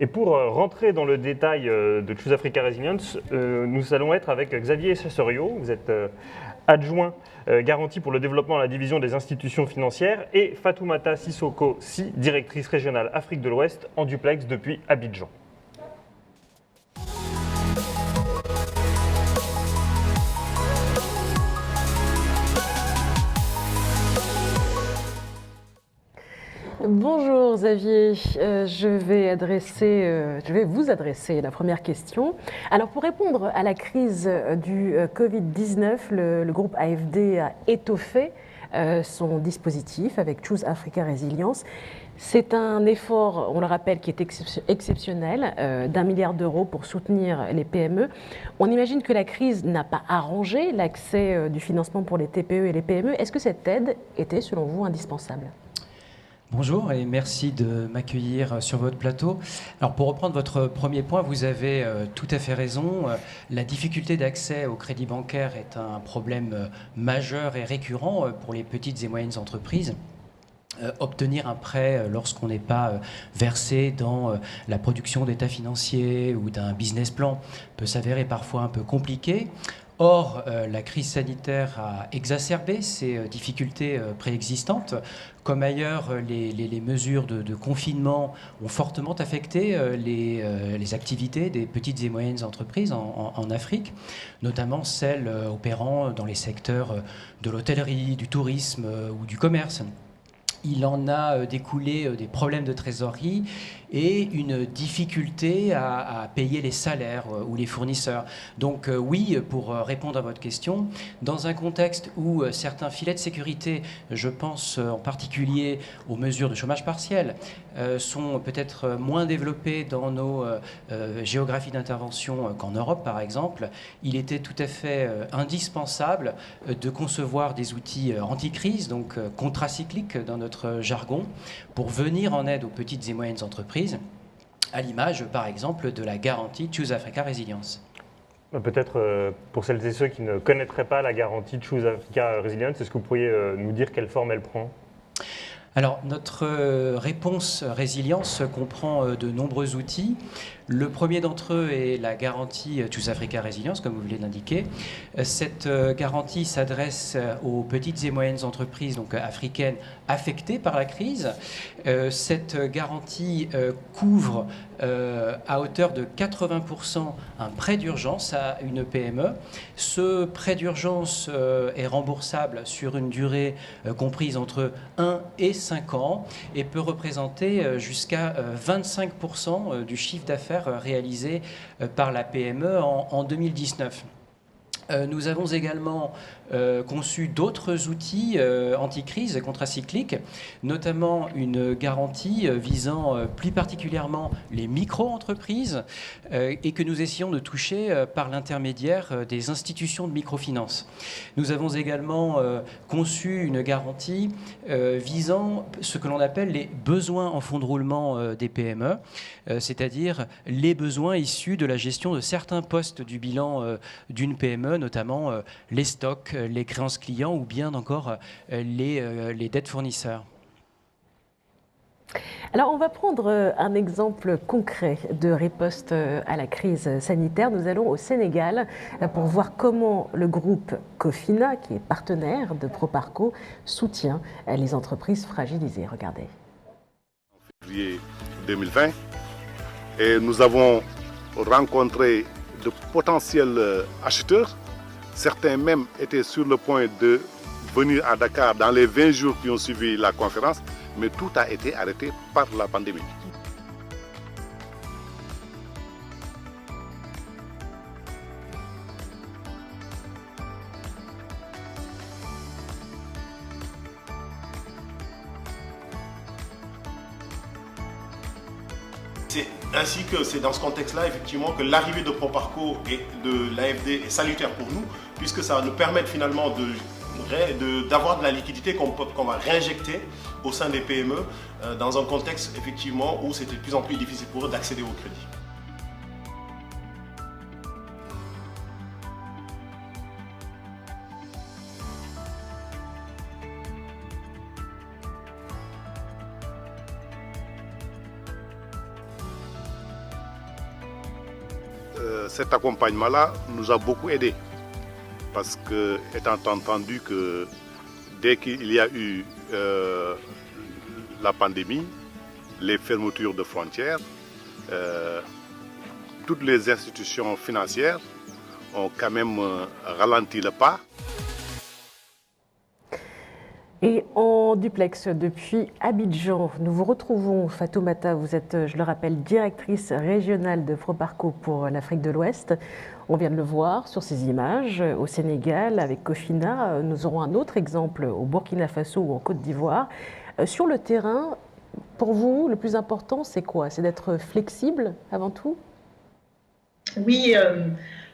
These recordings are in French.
Et pour rentrer dans le détail de Choose Africa Resilience, nous allons être avec Xavier Sessorio. Vous êtes adjoint garantie pour le développement à la division des institutions financières, et Fatoumata Sissoko Si, directrice régionale Afrique de l'Ouest en duplex depuis Abidjan. Bonjour Xavier, je vais vous adresser la première question. Alors pour répondre à la crise du Covid-19, le groupe AFD a étoffé son dispositif avec Choose Africa Resilience. C'est un effort, on le rappelle, qui est exceptionnel, d'1 milliard d'euros pour soutenir les PME. On imagine que la crise n'a pas arrangé l'accès du financement pour les TPE et les PME. Est-ce que cette aide était, selon vous, indispensable ? Bonjour et merci de m'accueillir sur votre plateau. Alors pour reprendre votre premier point, vous avez tout à fait raison. La difficulté d'accès au crédit bancaire est un problème majeur et récurrent pour les petites et moyennes entreprises. Obtenir un prêt lorsqu'on n'est pas versé dans la production d'états financiers ou d'un business plan peut s'avérer parfois un peu compliqué. Or, la crise sanitaire a exacerbé ces difficultés préexistantes. Comme ailleurs, les mesures de confinement ont fortement affecté les activités des petites et moyennes entreprises en Afrique, notamment celles opérant dans les secteurs de l'hôtellerie, du tourisme ou du commerce. Il en a découlé des problèmes de trésorerie et une difficulté à payer les salaires ou les fournisseurs. Donc oui, pour répondre à votre question, dans un contexte où certains filets de sécurité, je pense en particulier aux mesures de chômage partiel, sont peut-être moins développées dans nos géographies d'intervention qu'en Europe par exemple, il était tout à fait indispensable de concevoir des outils anti-crise, donc contracycliques dans notre jargon, pour venir en aide aux petites et moyennes entreprises, à l'image, par exemple, de la garantie Choose Africa Resilience. Peut-être pour celles et ceux qui ne connaîtraient pas la garantie Choose Africa Resilience, est-ce que vous pourriez nous dire quelle forme elle prend ? Alors, notre réponse résilience comprend de nombreux outils. Le premier d'entre eux est la garantie Choose Africa Resilience, comme vous venez d'indiquer. Cette garantie s'adresse aux petites et moyennes entreprises donc africaines affectées par la crise. Cette garantie couvre à hauteur de 80% un prêt d'urgence à une PME. Ce prêt d'urgence est remboursable sur une durée comprise entre 1 et 5 ans et peut représenter jusqu'à 25% du chiffre d'affaires réalisé par la PME en 2019. Nous avons également conçu d'autres outils anti-crise et contracycliques, notamment une garantie visant plus particulièrement les micro-entreprises et que nous essayons de toucher par l'intermédiaire des institutions de microfinance. Nous avons également conçu une garantie visant ce que l'on appelle les besoins en fonds de roulement des PME, c'est-à-dire les besoins issus de la gestion de certains postes du bilan d'une PME, notamment les stocks, les créances clients ou bien encore les dettes fournisseurs. Alors, on va prendre un exemple concret de riposte à la crise sanitaire. Nous allons au Sénégal pour voir comment le groupe Cofina, qui est partenaire de Proparco, soutient les entreprises fragilisées. Regardez. En février 2020, et nous avons rencontré de potentiels acheteurs. Certains même étaient sur le point de venir à Dakar dans les 20 jours qui ont suivi la conférence, mais tout a été arrêté par la pandémie. C'est ainsi que c'est dans ce contexte-là, effectivement, que l'arrivée de Proparco et de l'AFD est salutaire pour nous, puisque ça va nous permettre finalement d'avoir de la liquidité qu'on va réinjecter au sein des PME dans un contexte effectivement où c'était de plus en plus difficile pour eux d'accéder au crédit. cet accompagnement-là nous a beaucoup aidés. Parce que, étant entendu que dès qu'il y a eu la pandémie, les fermetures de frontières, toutes les institutions financières ont quand même ralenti le pas. Et en duplex depuis Abidjan, nous vous retrouvons, Fatoumata, vous êtes, je le rappelle, directrice régionale de Proparco pour l'Afrique de l'Ouest. On vient de le voir sur ces images au Sénégal avec Cofina. Nous aurons un autre exemple au Burkina Faso ou en Côte d'Ivoire. Sur le terrain, pour vous, le plus important, c'est quoi? C'est d'être flexible avant tout? Oui,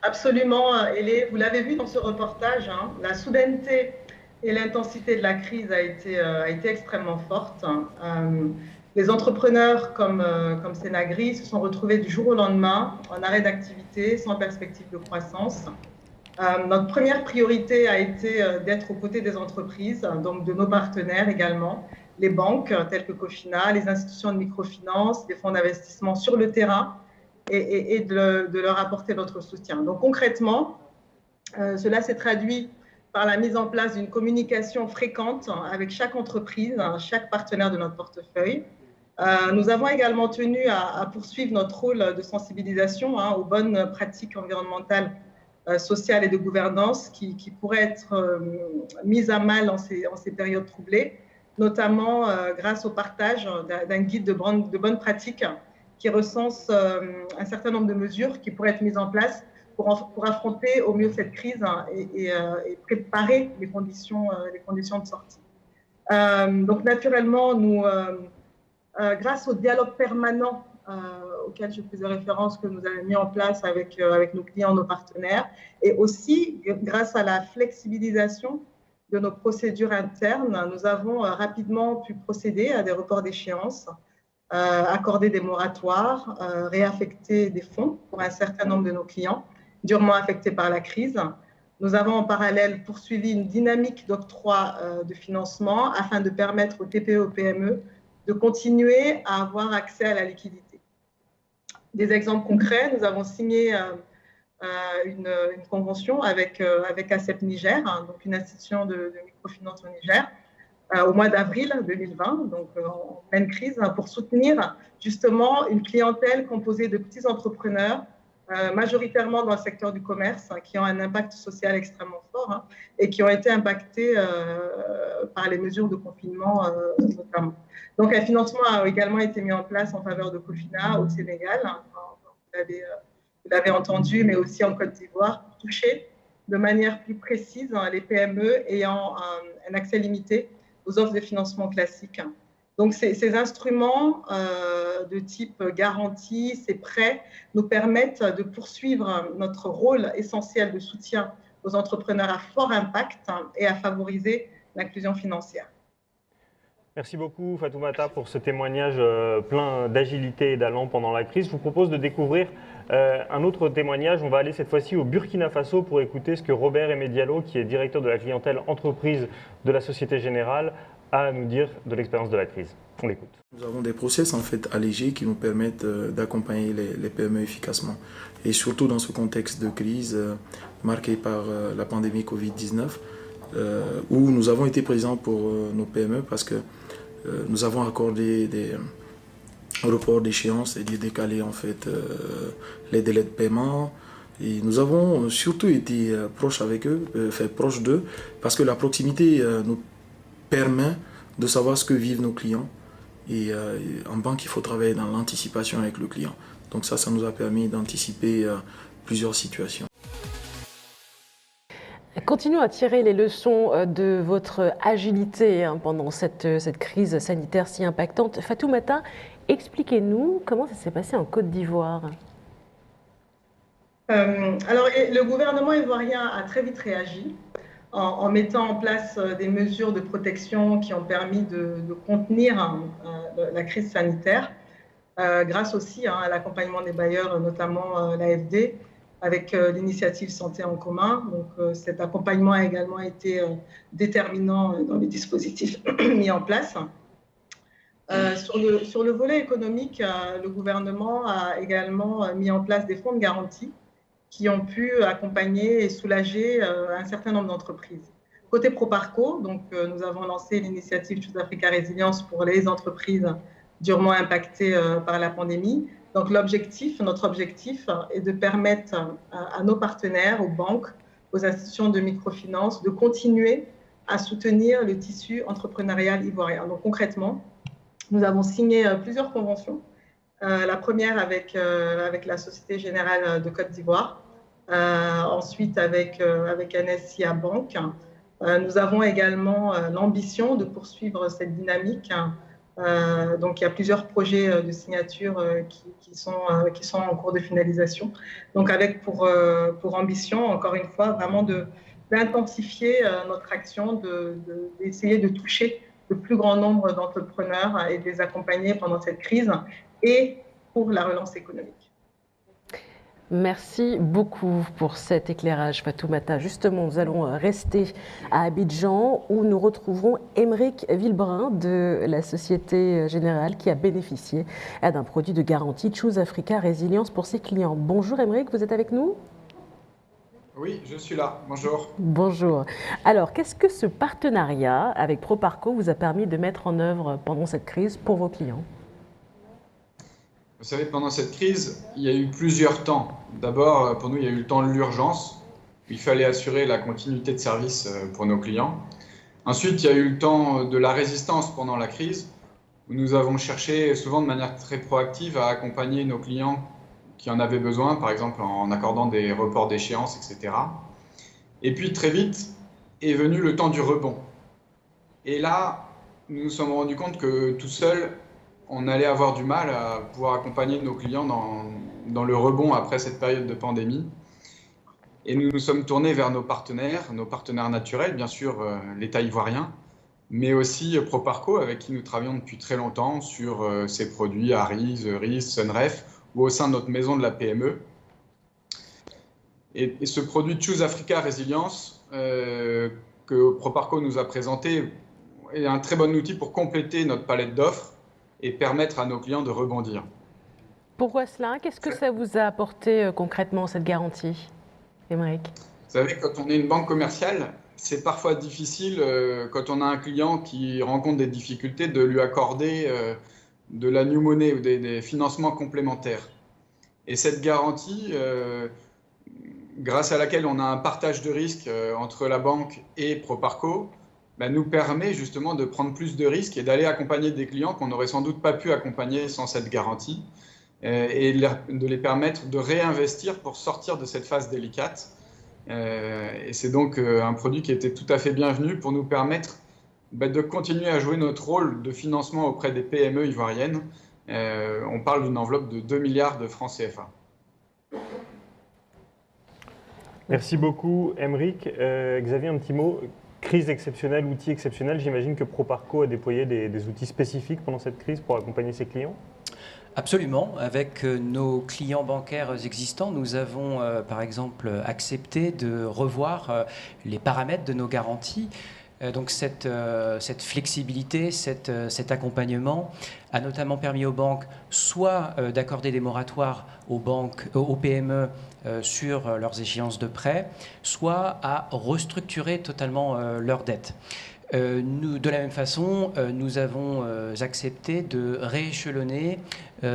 absolument, Hélé. Vous l'avez vu dans ce reportage, hein, la soudaineté et l'intensité de la crise a été extrêmement forte. Les entrepreneurs comme Senagri se sont retrouvés du jour au lendemain en arrêt d'activité, sans perspective de croissance. Notre première priorité a été d'être aux côtés des entreprises, donc de nos partenaires également, les banques telles que Cofina, les institutions de microfinance, les fonds d'investissement sur le terrain et de leur apporter notre soutien. Donc concrètement, cela s'est traduit par la mise en place d'une communication fréquente avec chaque entreprise, chaque partenaire de notre portefeuille. Nous avons également tenu à poursuivre notre rôle de sensibilisation aux bonnes pratiques environnementales, sociales et de gouvernance qui pourraient être mises à mal en ces périodes troublées, notamment grâce au partage d'un guide de bonnes pratiques qui recense un certain nombre de mesures qui pourraient être mises en place pour affronter au mieux cette crise et préparer les conditions de sortie. Donc naturellement, nous, grâce au dialogue permanent auquel je faisais référence que nous avons mis en place avec nos clients, nos partenaires, et aussi grâce à la flexibilisation de nos procédures internes, nous avons rapidement pu procéder à des reports d'échéance, accorder des moratoires, réaffecter des fonds pour un certain nombre de nos clients durement affectés par la crise. Nous avons en parallèle poursuivi une dynamique d'octroi de financement afin de permettre aux TPE et aux PME de continuer à avoir accès à la liquidité. Des exemples concrets, nous avons signé une convention avec ACEP Niger, donc une institution de microfinance au Niger, au mois d'avril 2020, donc en pleine crise, pour soutenir justement une clientèle composée de petits entrepreneurs, majoritairement dans le secteur du commerce, qui ont un impact social extrêmement fort et qui ont été impactés par les mesures de confinement notamment. Donc un financement a également été mis en place en faveur de Cofina au Sénégal, vous l'avez entendu, mais aussi en Côte d'Ivoire, pour toucher de manière plus précise les PME ayant un accès limité aux offres de financement classiques. Donc, ces instruments de type garantie, ces prêts, nous permettent de poursuivre notre rôle essentiel de soutien aux entrepreneurs à fort impact et à favoriser l'inclusion financière. Merci beaucoup Fatoumata pour ce témoignage plein d'agilité et d'allant pendant la crise. Je vous propose de découvrir un autre témoignage. On va aller cette fois-ci au Burkina Faso pour écouter ce que Robert Aimé Diallo, qui est directeur de la clientèle entreprise de la Société Générale, a à nous dire de l'expérience de la crise. On l'écoute. Nous avons des process en fait allégés qui nous permettent d'accompagner les PME efficacement. Et surtout dans ce contexte de crise marqué par la pandémie Covid-19, où nous avons été présents pour nos PME parce que nous avons accordé des reports d'échéance et décalé en fait les délais de paiement. Et nous avons surtout été proches avec eux, proches d'eux, parce que la proximité nous permet de savoir ce que vivent nos clients. Et en banque, il faut travailler dans l'anticipation avec le client. Donc ça nous a permis d'anticiper plusieurs situations. Continuons à tirer les leçons de votre agilité pendant cette crise sanitaire si impactante. Fatoumata, expliquez-nous comment ça s'est passé en Côte d'Ivoire. Alors, le gouvernement ivoirien a très vite réagi en mettant en place des mesures de protection qui ont permis de contenir la crise sanitaire, grâce aussi à l'accompagnement des bailleurs, notamment l'AFD, avec l'initiative Santé en commun. Donc, cet accompagnement a également été déterminant dans les dispositifs mis en place. Sur le volet économique, le gouvernement a également mis en place des fonds de garantie qui ont pu accompagner et soulager un certain nombre d'entreprises. Côté Proparco, donc, nous avons lancé l'initiative Choose Africa Résilience pour les entreprises durement impactées par la pandémie. Donc notre objectif est de permettre à nos partenaires, aux banques, aux institutions de microfinance, de continuer à soutenir le tissu entrepreneurial ivoirien. Donc concrètement, nous avons signé plusieurs conventions. La première avec la Société Générale de Côte d'Ivoire, ensuite avec NSIA Bank. Nous avons également l'ambition de poursuivre cette dynamique. Donc, il y a plusieurs projets de signature qui sont en cours de finalisation. Donc, avec pour ambition, encore une fois, vraiment d'intensifier notre action, d'essayer de toucher le plus grand nombre d'entrepreneurs et de les accompagner pendant cette crise et pour la relance économique. Merci beaucoup pour cet éclairage, Fatoumata. Justement, nous allons rester à Abidjan où nous retrouverons Aymeric Villebrun de la Société Générale qui a bénéficié d'un produit de garantie Choose Africa Résilience pour ses clients. Bonjour Aymeric, vous êtes avec nous ? Oui, je suis là. Bonjour. Bonjour. Alors, qu'est-ce que ce partenariat avec Proparco vous a permis de mettre en œuvre pendant cette crise pour vos clients ? Vous savez, pendant cette crise, il y a eu plusieurs temps. D'abord, pour nous, il y a eu le temps de l'urgence. Il fallait assurer la continuité de service pour nos clients. Ensuite, il y a eu le temps de la résistance pendant la crise, où nous avons cherché, souvent de manière très proactive, à accompagner nos clients qui en avaient besoin, par exemple en accordant des reports d'échéance, etc. Et puis, très vite, est venu le temps du rebond. Et là, nous nous sommes rendus compte que tout seul, on allait avoir du mal à pouvoir accompagner nos clients dans le rebond après cette période de pandémie. Et nous nous sommes tournés vers nos partenaires naturels, bien sûr l'État ivoirien, mais aussi Proparco, avec qui nous travaillons depuis très longtemps sur ces produits Ariz, Riz, Sunref, ou au sein de notre maison de la PME. Et ce produit Choose Africa Résilience que Proparco nous a présenté est un très bon outil pour compléter notre palette d'offres et permettre à nos clients de rebondir. Pourquoi cela ? Qu'est-ce que ça vous a apporté concrètement, cette garantie, Aymeric ? Vous savez, quand on est une banque commerciale, c'est parfois difficile, quand on a un client qui rencontre des difficultés, de lui accorder de la new money ou des financements complémentaires. Et cette garantie, grâce à laquelle on a un partage de risques entre la banque et Proparco, nous permet justement de prendre plus de risques et d'aller accompagner des clients qu'on n'aurait sans doute pas pu accompagner sans cette garantie et de les permettre de réinvestir pour sortir de cette phase délicate. Et c'est donc un produit qui était tout à fait bienvenu pour nous permettre de continuer à jouer notre rôle de financement auprès des PME ivoiriennes. On parle d'une enveloppe de 2 milliards de francs CFA. Merci beaucoup, Aymeric. Xavier, un petit mot. Crise exceptionnelle, outils exceptionnels. J'imagine que Proparco a déployé des outils spécifiques pendant cette crise pour accompagner ses clients. Absolument. Avec nos clients bancaires existants, nous avons par exemple accepté de revoir les paramètres de nos garanties. Donc cette flexibilité, cet accompagnement a notamment permis aux banques soit d'accorder des moratoires aux PME sur leurs échéances de prêt, soit à restructurer totalement leurs dettes. De la même façon, nous avons accepté de rééchelonner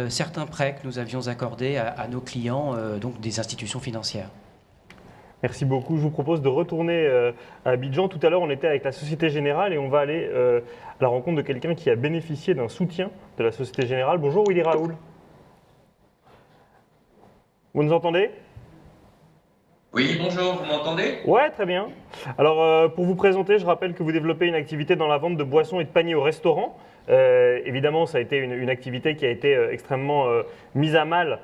certains prêts que nous avions accordés à nos clients, donc des institutions financières. Merci beaucoup. Je vous propose de retourner à Abidjan. Tout à l'heure, on était avec la Société Générale et on va aller à la rencontre de quelqu'un qui a bénéficié d'un soutien de la Société Générale. Bonjour Willy Raoul. Vous nous entendez ? Oui, bonjour, vous m'entendez ? Ouais, très bien. Alors, pour vous présenter, je rappelle que vous développez une activité dans la vente de boissons et de paniers au restaurant. Évidemment, ça a été une activité qui a été extrêmement mise à mal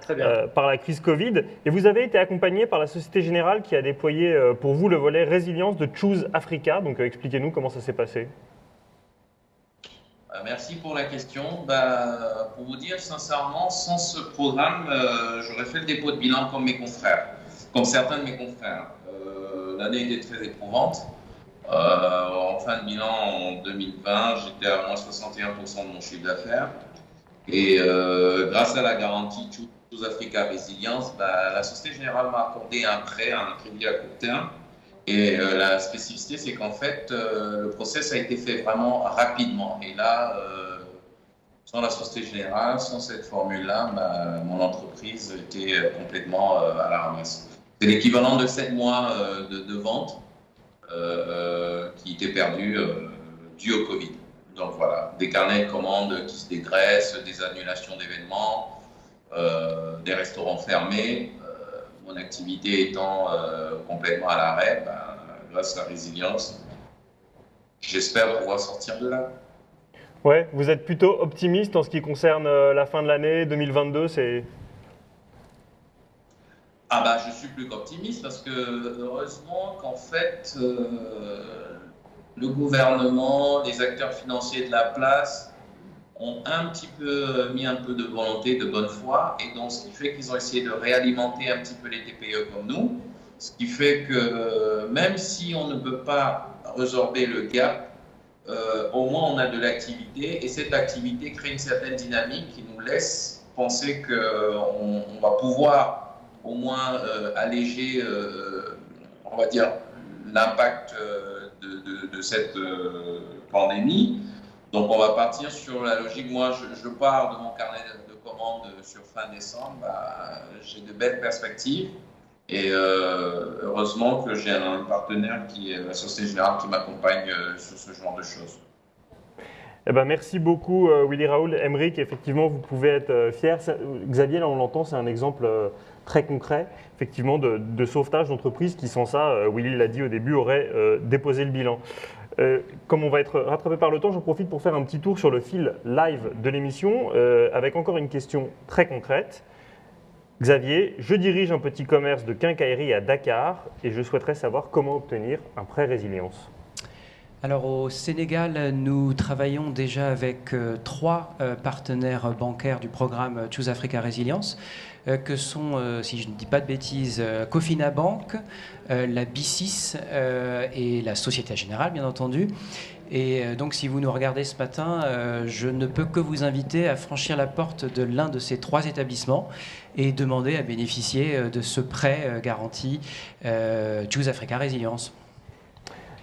par la crise Covid. Et vous avez été accompagné par la Société Générale qui a déployé pour vous le volet résilience de Choose Africa. Donc, expliquez-nous comment ça s'est passé. Merci pour la question. Pour vous dire sincèrement, sans ce programme, j'aurais fait le dépôt de bilan comme mes confrères, comme certains de mes confrères. L'année était très éprouvante. En fin de bilan, en 2020, j'étais à moins 61% de mon chiffre d'affaires. Et grâce à la garantie Choose Africa Résilience, la Société Générale m'a accordé un prêt, un crédit à court terme. Et la spécificité, c'est qu'en fait, le process a été fait vraiment rapidement. Et là, sans la Société Générale, sans cette formule-là, mon entreprise était complètement à la ramasse. C'est l'équivalent de 7 mois de vente qui étaient perdus dû au Covid. Donc voilà, des carnets de commandes qui se dégraissent, des annulations d'événements, des restaurants fermés. Mon activité étant complètement à l'arrêt, grâce à la résilience, j'espère pouvoir sortir de là. Ouais, vous êtes plutôt optimiste en ce qui concerne la fin de l'année 2022, c'est... Je suis plus qu'optimiste parce que heureusement qu'en fait, le gouvernement, les acteurs financiers de la place ont un petit peu mis un peu de volonté, de bonne foi, et donc ce qui fait qu'ils ont essayé de réalimenter un petit peu les TPE comme nous, ce qui fait que même si on ne peut pas résorber le gap, au moins on a de l'activité, et cette activité crée une certaine dynamique qui nous laisse penser qu'on va pouvoir au moins alléger, on va dire, l'impact de cette pandémie. Donc on va partir sur la logique, moi je pars de mon carnet de commandes sur fin décembre, j'ai de belles perspectives et heureusement que j'ai un partenaire qui est la Société Générale qui m'accompagne sur ce genre de choses. Eh ben, merci beaucoup Willy Raoul. Aymeric, effectivement vous pouvez être fier. Xavier, là on l'entend, c'est un exemple très concret effectivement de sauvetage d'entreprise qui sans ça, Willy l'a dit au début, aurait déposé le bilan. Comme on va être rattrapé par le temps, j'en profite pour faire un petit tour sur le fil live de l'émission avec encore une question très concrète. Xavier, je dirige un petit commerce de quincaillerie à Dakar et je souhaiterais savoir comment obtenir un prêt résilience. Alors au Sénégal, nous travaillons déjà avec 3 partenaires bancaires du programme Choose Africa Résilience, que sont, si je ne dis pas de bêtises, Cofina Bank, la B6 et la Société Générale, bien entendu. Et donc si vous nous regardez ce matin, je ne peux que vous inviter à franchir la porte de l'un de ces 3 établissements et demander à bénéficier de ce prêt garanti Choose Africa Résilience.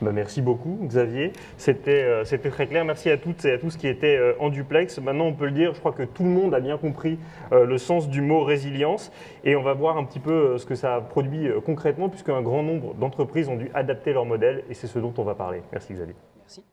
Merci beaucoup Xavier, c'était très clair. Merci à toutes et à tous qui étaient en duplex. Maintenant on peut le dire, je crois que tout le monde a bien compris le sens du mot résilience et on va voir un petit peu ce que ça a produit concrètement puisqu'un grand nombre d'entreprises ont dû adapter leur modèle et c'est ce dont on va parler. Merci Xavier. Merci.